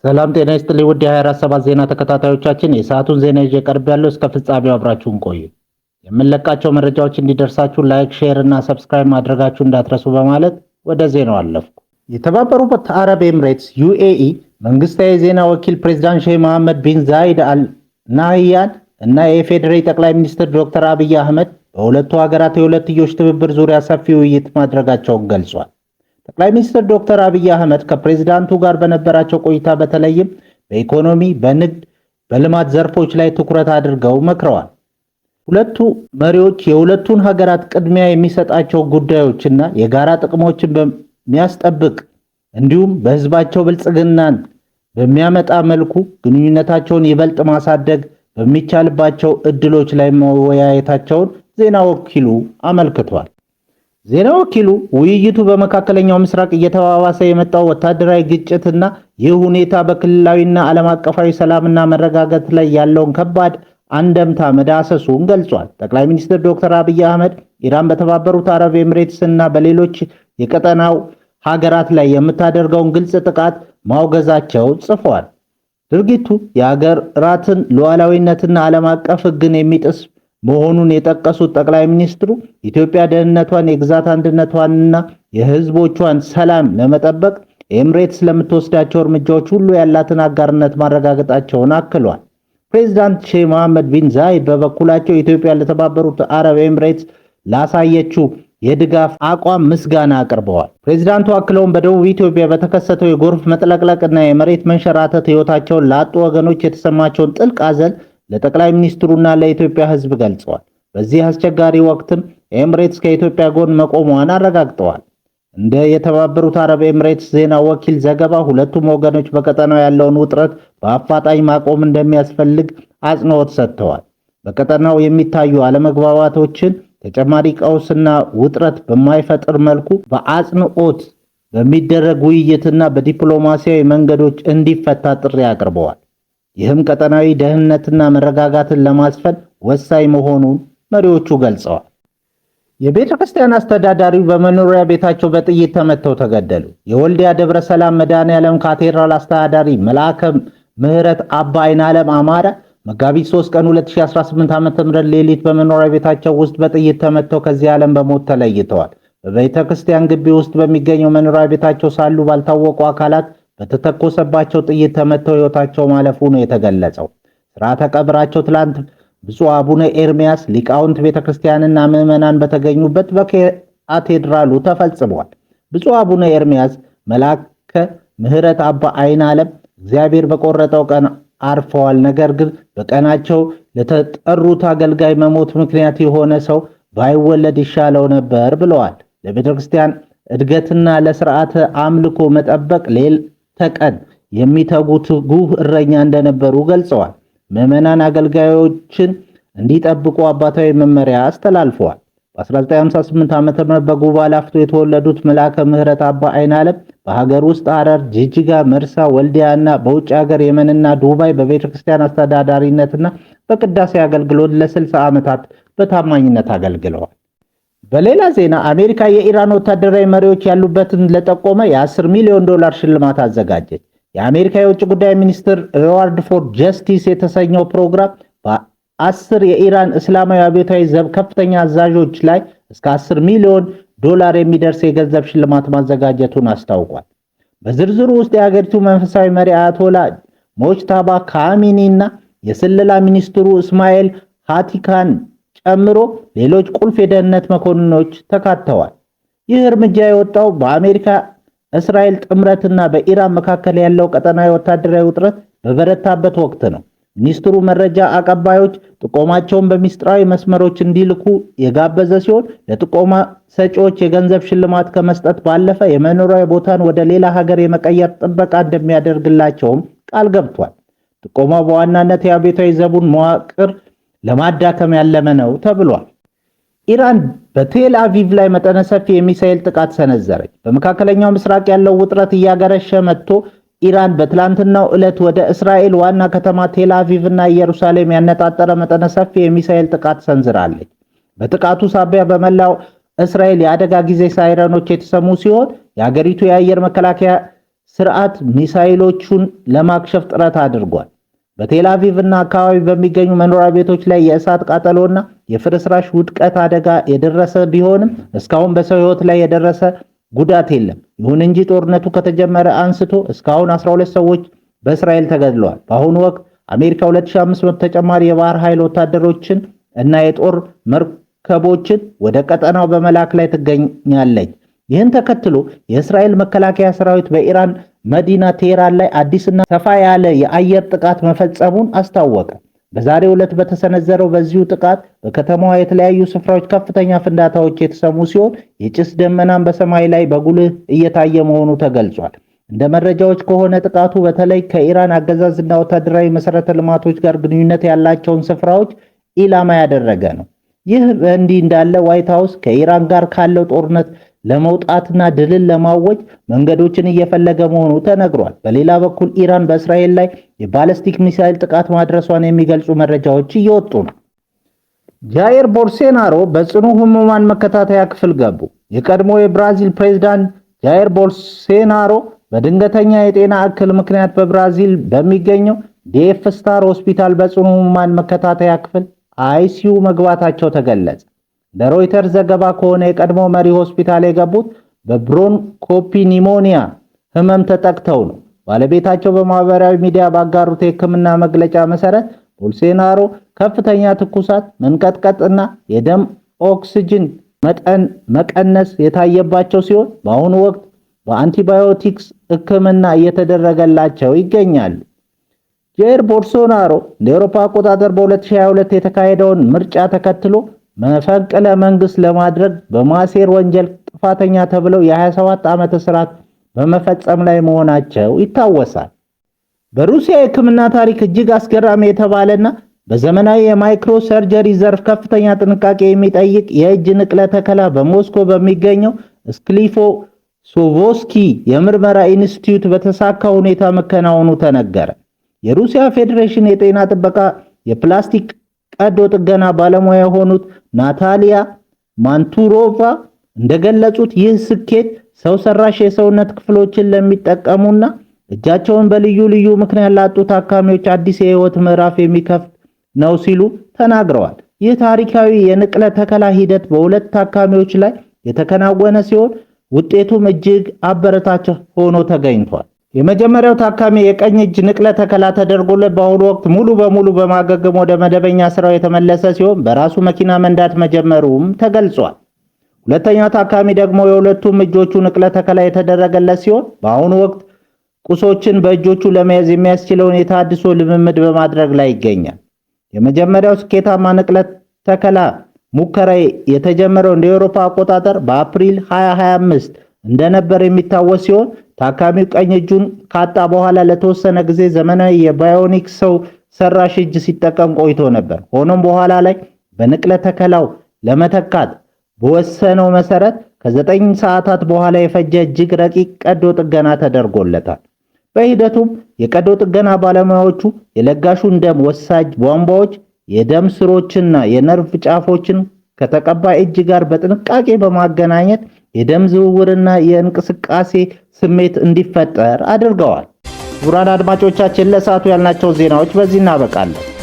ሰላም ጤና ይስጥልኝ ውድ የ24/7 ዜና ተከታታዮቻችን፣ የሰዓቱን ዜና ይዤ ቀርቤያለሁ። እስከ ፍጻሜው አብራችሁን ቆዩ። የምንለቃቸው መረጃዎች እንዲደርሳችሁ ላይክ፣ ሼር እና ሰብስክራይብ ማድረጋችሁ እንዳትረሱ በማለት ወደ ዜናው አለፍኩ። የተባበሩት አረብ ኤምሬትስ ዩኤኢ መንግስታዊ የዜና ወኪል ፕሬዝዳንት ሼህ መሐመድ ቢን ዛይድ አል ናህያን እና የኢፌዴሪ ጠቅላይ ሚኒስትር ዶክተር አብይ አህመድ በሁለቱ ሀገራት የሁለትዮሽ ትብብር ዙሪያ ሰፊ ውይይት ማድረጋቸውን ገልጿል። ጠቅላይ ሚኒስትር ዶክተር አብይ አህመድ ከፕሬዝዳንቱ ጋር በነበራቸው ቆይታ በተለይም በኢኮኖሚ፣ በንግድ፣ በልማት ዘርፎች ላይ ትኩረት አድርገው መክረዋል። ሁለቱ መሪዎች የሁለቱን ሀገራት ቅድሚያ የሚሰጣቸው ጉዳዮችና የጋራ ጥቅሞችን በሚያስጠብቅ እንዲሁም በህዝባቸው ብልጽግናን በሚያመጣ መልኩ ግንኙነታቸውን ይበልጥ ማሳደግ በሚቻልባቸው እድሎች ላይ መወያየታቸውን ዜና ወኪሉ አመልክቷል። ዜና ወኪሉ ውይይቱ በመካከለኛው ምስራቅ እየተባባሰ የመጣው ወታደራዊ ግጭትና ይህ ሁኔታ በክልላዊና ዓለም አቀፋዊ ሰላምና መረጋጋት ላይ ያለውን ከባድ አንደምታ መዳሰሱን ገልጿል። ጠቅላይ ሚኒስትር ዶክተር አብይ አህመድ ኢራን በተባበሩት አረብ ኤምሬትስ እና በሌሎች የቀጠናው ሀገራት ላይ የምታደርገውን ግልጽ ጥቃት ማውገዛቸው ጽፏል። ድርጊቱ የሀገራትን ሉዓላዊነትና ዓለም አቀፍ ሕግን የሚጥስ መሆኑን የጠቀሱት ጠቅላይ ሚኒስትሩ ኢትዮጵያ ደህንነቷን፣ የግዛት አንድነቷንና የህዝቦቿን ሰላም ለመጠበቅ ኤምሬትስ ለምትወስዳቸው እርምጃዎች ሁሉ ያላትን አጋርነት ማረጋገጣቸውን አክሏል። ፕሬዝዳንት ሼህ መሐመድ ቢን ዛይድ በበኩላቸው ኢትዮጵያ ለተባበሩት አረብ ኤምሬትስ ላሳየችው የድጋፍ አቋም ምስጋና አቅርበዋል። ፕሬዝዳንቱ አክለውም በደቡብ ኢትዮጵያ በተከሰተው የጎርፍ መጥለቅለቅና የመሬት መንሸራተት ህይወታቸውን ላጡ ወገኖች የተሰማቸውን ጥልቅ ሐዘን ለጠቅላይ ሚኒስትሩና ለኢትዮጵያ ህዝብ ገልጸዋል። በዚህ አስቸጋሪ ወቅትም ኤምሬትስ ከኢትዮጵያ ጎን መቆሟን አረጋግጠዋል። እንደ የተባበሩት አረብ ኤምሬትስ ዜና ወኪል ዘገባ ሁለቱም ወገኖች በቀጠናው ያለውን ውጥረት በአፋጣኝ ማቆም እንደሚያስፈልግ አጽንኦት ሰጥተዋል። በቀጠናው የሚታዩ አለመግባባቶችን ተጨማሪ ቀውስና ውጥረት በማይፈጥር መልኩ በአጽንኦት በሚደረግ ውይይትና በዲፕሎማሲያዊ መንገዶች እንዲፈታ ጥሪ አቅርበዋል። ይህም ቀጠናዊ ደህንነትና መረጋጋትን ለማስፈን ወሳኝ መሆኑን መሪዎቹ ገልጸዋል። የቤተ ክርስቲያን አስተዳዳሪው በመኖሪያ ቤታቸው በጥይት ተመተው ተገደሉ። የወልዲያ ደብረ ሰላም መድኃኔዓለም ካቴድራል አስተዳዳሪ መልአከ ምህረት አባ አይናለም አማረ መጋቢት 3 ቀን 2018 ዓ.ም ሌሊት በመኖሪያ ቤታቸው ውስጥ በጥይት ተመተው ከዚህ ዓለም በሞት ተለይተዋል። በቤተ ክርስቲያን ግቢ ውስጥ በሚገኘው መኖሪያ ቤታቸው ሳሉ ባልታወቁ አካላት በተተኮሰባቸው ጥይት ተመተው ሕይወታቸው ማለፉ ነው የተገለጸው። ሥርዓተ ቀብራቸው ትላንት ብፁዕ አቡነ ኤርሚያስ ሊቃውንት ቤተክርስቲያንና ምዕመናን በተገኙበት በካቴድራሉ ተፈጽሟል። ብፁዕ አቡነ ኤርሚያስ መልአከ ምህረት አባ አይናለም እግዚአብሔር በቆረጠው ቀን አርፈዋል። ነገር ግን በቀናቸው ለተጠሩት አገልጋይ መሞት ምክንያት የሆነ ሰው ባይወለድ ይሻለው ነበር ብለዋል። ለቤተክርስቲያን እድገትና ለሥርዓተ አምልኮ መጠበቅ ተቀን የሚተጉት ጉህ እረኛ እንደነበሩ ገልጸዋል። ምዕመናን አገልጋዮችን እንዲጠብቁ አባታዊ መመሪያ አስተላልፈዋል። በ1958 ዓ.ም በጉባ ላፍቶ የተወለዱት መልአከ ምህረት አባ አይናለም በሀገር ውስጥ ሐረር፣ ጅጅጋ፣ መርሳ፣ ወልዲያ እና በውጭ ሀገር የመንና ዱባይ በቤተክርስቲያን አስተዳዳሪነትና በቅዳሴ አገልግሎት ለ60 ዓመታት በታማኝነት አገልግለዋል። በሌላ ዜና አሜሪካ የኢራን ወታደራዊ መሪዎች ያሉበትን ለጠቆመ የ10 ሚሊዮን ዶላር ሽልማት አዘጋጀች። የአሜሪካ የውጭ ጉዳይ ሚኒስትር ሪዋርድ ፎር ጀስቲስ የተሰኘው ፕሮግራም በ10 የኢራን እስላማዊ አብዮታዊ ዘብ ከፍተኛ አዛዦች ላይ እስከ 10 ሚሊዮን ዶላር የሚደርስ የገንዘብ ሽልማት ማዘጋጀቱን አስታውቋል። በዝርዝሩ ውስጥ የሀገሪቱ መንፈሳዊ መሪ አያቶላ ሞጅታባ ካሚኒ እና የስለላ ሚኒስትሩ እስማኤል ሃቲካን ጨምሮ ሌሎች ቁልፍ የደህንነት መኮንኖች ተካተዋል። ይህ እርምጃ የወጣው በአሜሪካ እስራኤል ጥምረትና በኢራን መካከል ያለው ቀጠናዊ ወታደራዊ ውጥረት በበረታበት ወቅት ነው። ሚኒስትሩ መረጃ አቀባዮች ጥቆማቸውን በሚስጥራዊ መስመሮች እንዲልኩ የጋበዘ ሲሆን ለጥቆማ ሰጪዎች የገንዘብ ሽልማት ከመስጠት ባለፈ የመኖሪያ ቦታን ወደ ሌላ ሀገር የመቀየር ጥበቃ እንደሚያደርግላቸውም ቃል ገብቷል። ጥቆማው በዋናነት የአብዮታዊ ዘቡን መዋቅር ለማዳከም ያለመ ነው ተብሏል። ኢራን በቴል አቪቭ ላይ መጠነ ሰፊ የሚሳኤል ጥቃት ሰነዘረች። በመካከለኛው ምስራቅ ያለው ውጥረት እያገረሸ መጥቶ ኢራን በትላንትናው ዕለት ወደ እስራኤል ዋና ከተማ ቴል አቪቭ እና ኢየሩሳሌም ያነጣጠረ መጠነ ሰፊ የሚሳኤል ጥቃት ሰንዝራለች። በጥቃቱ ሳቢያ በመላው እስራኤል የአደጋ ጊዜ ሳይረኖች የተሰሙ ሲሆን የሀገሪቱ የአየር መከላከያ ስርዓት ሚሳኤሎቹን ለማክሸፍ ጥረት አድርጓል። በቴል አቪቭ እና አካባቢ በሚገኙ መኖሪያ ቤቶች ላይ የእሳት ቃጠሎና የፍርስራሽ ውድቀት አደጋ የደረሰ ቢሆንም እስካሁን በሰው ሕይወት ላይ የደረሰ ጉዳት የለም። ይሁን እንጂ ጦርነቱ ከተጀመረ አንስቶ እስካሁን 12 ሰዎች በእስራኤል ተገድለዋል። በአሁኑ ወቅት አሜሪካ 2500 ተጨማሪ የባህር ኃይል ወታደሮችን እና የጦር መርከቦችን ወደ ቀጠናው በመላክ ላይ ትገኛለች። ይህን ተከትሎ የእስራኤል መከላከያ ሰራዊት በኢራን መዲና ቴህራን ላይ አዲስና ሰፋ ያለ የአየር ጥቃት መፈጸሙን አስታወቀ። በዛሬው ዕለት በተሰነዘረው በዚሁ ጥቃት በከተማዋ የተለያዩ ስፍራዎች ከፍተኛ ፍንዳታዎች የተሰሙ ሲሆን የጭስ ደመናም በሰማይ ላይ በጉልህ እየታየ መሆኑ ተገልጿል። እንደ መረጃዎች ከሆነ ጥቃቱ በተለይ ከኢራን አገዛዝና ወታደራዊ መሰረተ ልማቶች ጋር ግንኙነት ያላቸውን ስፍራዎች ኢላማ ያደረገ ነው። ይህ በእንዲህ እንዳለ ዋይት ሃውስ ከኢራን ጋር ካለው ጦርነት ለመውጣትና ድልን ለማወጅ መንገዶችን እየፈለገ መሆኑ ተነግሯል። በሌላ በኩል ኢራን በእስራኤል ላይ የባለስቲክ ሚሳኤል ጥቃት ማድረሷን የሚገልጹ መረጃዎች እየወጡ ነው። ጃይር ቦልሶናሮ በጽኑ ህሙማን መከታተያ ክፍል ገቡ። የቀድሞ የብራዚል ፕሬዝዳንት ጃይር ቦልሶናሮ በድንገተኛ የጤና እክል ምክንያት በብራዚል በሚገኘው ዲኤፍ ስታር ሆስፒታል በጽኑ ህሙማን መከታተያ ክፍል አይሲዩ መግባታቸው ተገለጸ። ለሮይተርስ ዘገባ ከሆነ የቀድሞ መሪ ሆስፒታል የገቡት በብሮንኮፒኒሞኒያ ህመም ተጠቅተው ነው። ባለቤታቸው በማህበራዊ ሚዲያ ባጋሩት የህክምና መግለጫ መሰረት ቦልሶናሮ ከፍተኛ ትኩሳት፣ መንቀጥቀጥና የደም ኦክሲጅን መጠን መቀነስ የታየባቸው ሲሆን በአሁኑ ወቅት በአንቲባዮቲክስ ህክምና እየተደረገላቸው ይገኛሉ። ጃይር ቦልሶናሮ እንደ አውሮፓ አቆጣጠር በ2022 የተካሄደውን ምርጫ ተከትሎ መፈንቅለ መንግስት ለማድረግ በማሴር ወንጀል ጥፋተኛ ተብለው የ27 ዓመት እስራት በመፈጸም ላይ መሆናቸው ይታወሳል። በሩሲያ የህክምና ታሪክ እጅግ አስገራሚ የተባለና በዘመናዊ የማይክሮ ሰርጀሪ ዘርፍ ከፍተኛ ጥንቃቄ የሚጠይቅ የእጅ ንቅለ ተከላ በሞስኮ በሚገኘው ስክሊፎሶቮስኪ የምርመራ ኢንስቲትዩት በተሳካ ሁኔታ መከናወኑ ተነገረ። የሩሲያ ፌዴሬሽን የጤና ጥበቃ የፕላስቲክ ቀዶ ጥገና ባለሙያ የሆኑት ናታሊያ ማንቱሮቫ እንደገለጹት ይህ ስኬት ሰው ሰራሽ የሰውነት ክፍሎችን ለሚጠቀሙና እጃቸውን በልዩ ልዩ ምክንያት ላጡ ታካሚዎች አዲስ የህይወት ምዕራፍ የሚከፍት ነው ሲሉ ተናግረዋል። ይህ ታሪካዊ የንቅለ ተከላ ሂደት በሁለት ታካሚዎች ላይ የተከናወነ ሲሆን ውጤቱም እጅግ አበረታች ሆኖ ተገኝቷል። የመጀመሪያው ታካሚ የቀኝ እጅ ንቅለ ተከላ ተደርጎለት በአሁኑ ወቅት ሙሉ በሙሉ በማገገም ወደ መደበኛ ስራው የተመለሰ ሲሆን በራሱ መኪና መንዳት መጀመሩም ተገልጿል። ሁለተኛው ታካሚ ደግሞ የሁለቱም እጆቹ ንቅለ ተከላ የተደረገለት ሲሆን በአሁኑ ወቅት ቁሶችን በእጆቹ ለመያዝ የሚያስችለውን የታድሶ ልምምድ በማድረግ ላይ ይገኛል። የመጀመሪያው ስኬታማ ንቅለ ተከላ ሙከራ የተጀመረው እንደ አውሮፓ አቆጣጠር በአፕሪል 2025 እንደነበር የሚታወስ ሲሆን ታካሚው ቀኝ እጁን ካጣ በኋላ ለተወሰነ ጊዜ ዘመናዊ የባዮኒክ ሰው ሰራሽ እጅ ሲጠቀም ቆይቶ ነበር። ሆኖም በኋላ ላይ በንቅለ ተከላው ለመተካት በወሰነው መሰረት ከ9 ሰዓታት በኋላ የፈጀ እጅግ ረቂቅ ቀዶ ጥገና ተደርጎለታል። በሂደቱም የቀዶ ጥገና ባለሙያዎቹ የለጋሹን ደም ወሳጅ ቧንቧዎች፣ የደም ስሮችና የነርቭ ጫፎችን ከተቀባይ እጅ ጋር በጥንቃቄ በማገናኘት የደም ዝውውርና የእንቅስቃሴ ስሜት እንዲፈጠር አድርገዋል። ክቡራን አድማጮቻችን ለሰዓቱ ያልናቸው ዜናዎች በዚህ እናበቃለን።